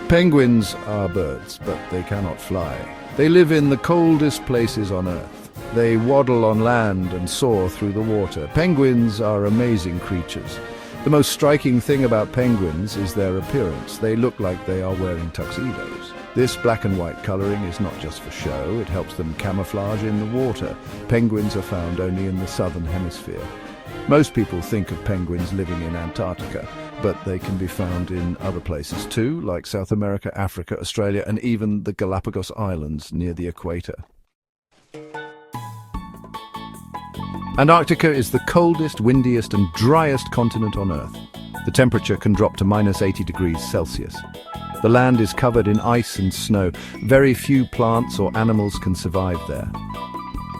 Penguins are birds, but they cannot fly. They live in the coldest places on Earth. They waddle on land and soar through the water. Penguins are amazing creatures. The most striking thing about penguins is their appearance. They look like they are wearing tuxedos. This black and white coloring is not just for show, it helps them camouflage in the water. Penguins are found only in the southern hemisphere. Most people think of penguins living in Antarctica, but they can be found in other places too, like South America, Africa, Australia, and even the Galapagos Islands near the equator. Antarctica is the coldest, windiest, and driest continent on Earth. The temperature can drop to -80 degrees Celsius. The land is covered in ice and snow. Very few plants or animals can survive there.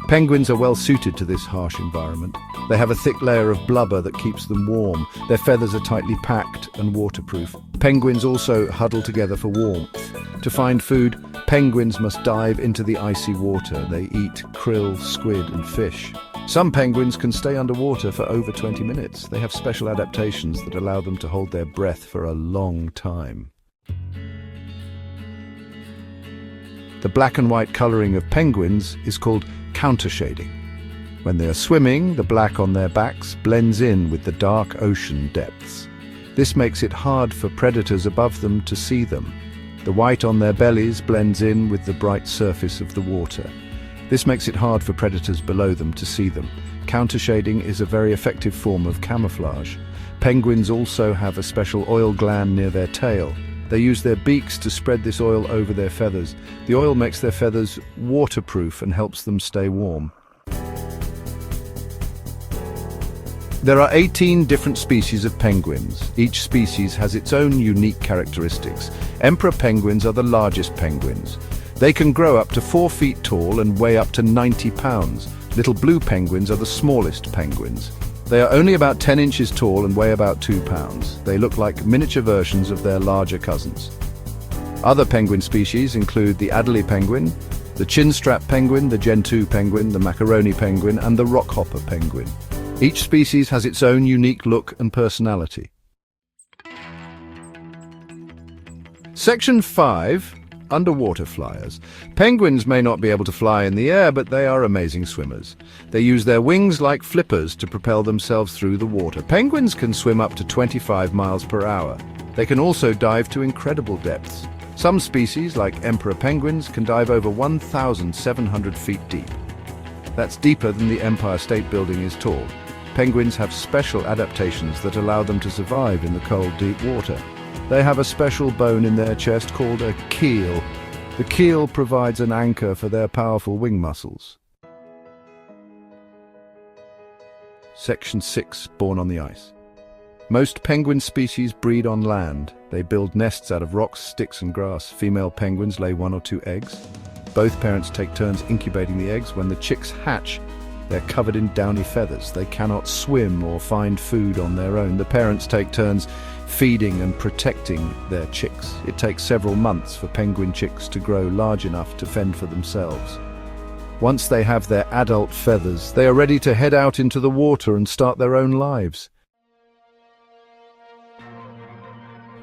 Penguins are well suited to this harsh environment. They have a thick layer of blubber that keeps them warm. Their feathers are tightly packed and waterproof. Penguins also huddle together for warmth. To find food, penguins must dive into the icy water. They eat krill, squid, and fish. Some penguins can stay underwater for over 20 minutes. They have special adaptations that allow them to hold their breath for a long time. The black and white coloring of penguins is called countershading. When they are swimming, the black on their backs blends in with the dark ocean depths. This makes it hard for predators above them to see them. The white on their bellies blends in with the bright surface of the water. This makes it hard for predators below them to see them. Countershading is a very effective form of camouflage. Penguins also have a special oil gland near their tail. They use their beaks to spread this oil over their feathers. The oil makes their feathers waterproof and helps them stay warm. There are 18 different species of penguins. Each species has its own unique characteristics. Emperor penguins are the largest penguins. They can grow up to 4 feet tall and weigh up to 90 pounds. Little blue penguins are the smallest penguins. They are only about 10 inches tall and weigh about 2 pounds. They look like miniature versions of their larger cousins. Other penguin species include the Adelie penguin, the chinstrap penguin, the gentoo penguin, the macaroni penguin, and the rockhopper penguin. Each species has its own unique look and personality. Section 5. Underwater flyers. Penguins may not be able to fly in the air, but they are amazing swimmers. They use their wings like flippers to propel themselves through the water. Penguins can swim up to 25 miles per hour. They can also dive to incredible depths. Some species, like emperor penguins, can dive over 1,700 feet deep. That's deeper than the Empire State Building is tall. Penguins have special adaptations that allow them to survive in the cold, deep water. They have a special bone in their chest called a keel. The keel provides an anchor for their powerful wing muscles. Section 6. Born on the ice. Most penguin species breed on land. They build nests out of rocks, sticks, and grass. Female penguins lay 1 or 2 eggs. Both parents take turns incubating the eggs. When the chicks hatch, they're covered in downy feathers. They cannot swim or find food on their own. The parents take turns feeding and protecting their chicks. It takes several months for penguin chicks to grow large enough to fend for themselves. Once they have their adult feathers, they are ready to head out into the water and start their own lives.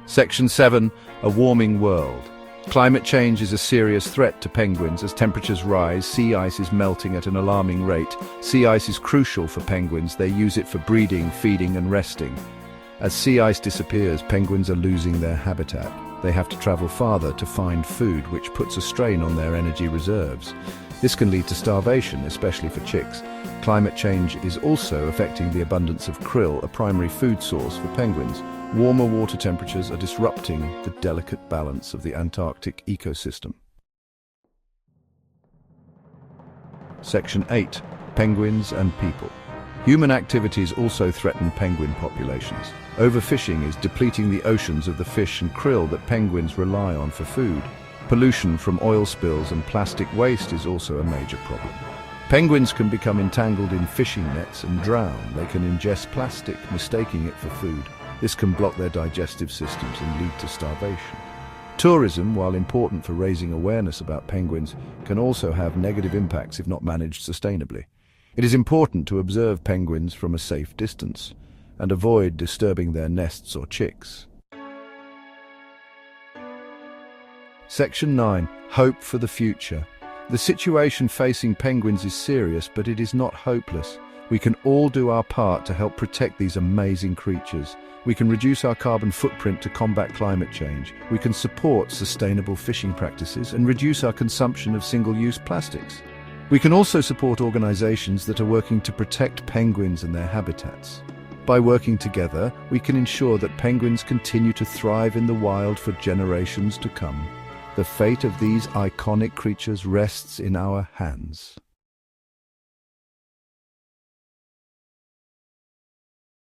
Section 7. A warming world. Climate change is a serious threat to penguins. As temperatures rise, sea ice is melting at an alarming rate. Sea ice is crucial for penguins. They use it for breeding, feeding, and resting. As sea ice disappears, penguins are losing their habitat. They have to travel farther to find food, which puts a strain on their energy reserves. This can lead to starvation, especially for chicks. Climate change is also affecting the abundance of krill, a primary food source for penguins. Warmer water temperatures are disrupting the delicate balance of the Antarctic ecosystem. Section 8. Penguins and people. Human activities also threaten penguin populations. Overfishing is depleting the oceans of the fish and krill that penguins rely on for food. Pollution from oil spills and plastic waste is also a major problem. Penguins can become entangled in fishing nets and drown. They can ingest plastic, mistaking it for food. This can block their digestive systems and lead to starvation. Tourism, while important for raising awareness about penguins, can also have negative impacts if not managed sustainably. It is important to observe penguins from a safe distance and avoid disturbing their nests or chicks. Section 9. Hope for the future. The situation facing penguins is serious, but it is not hopeless. We can all do our part to help protect these amazing creatures. We can reduce our carbon footprint to combat climate change. We can support sustainable fishing practices and reduce our consumption of single-use plastics. We can also support organizations that are working to protect penguins and their habitats. By working together, we can ensure that penguins continue to thrive in the wild for generations to come. The fate of these iconic creatures rests in our hands.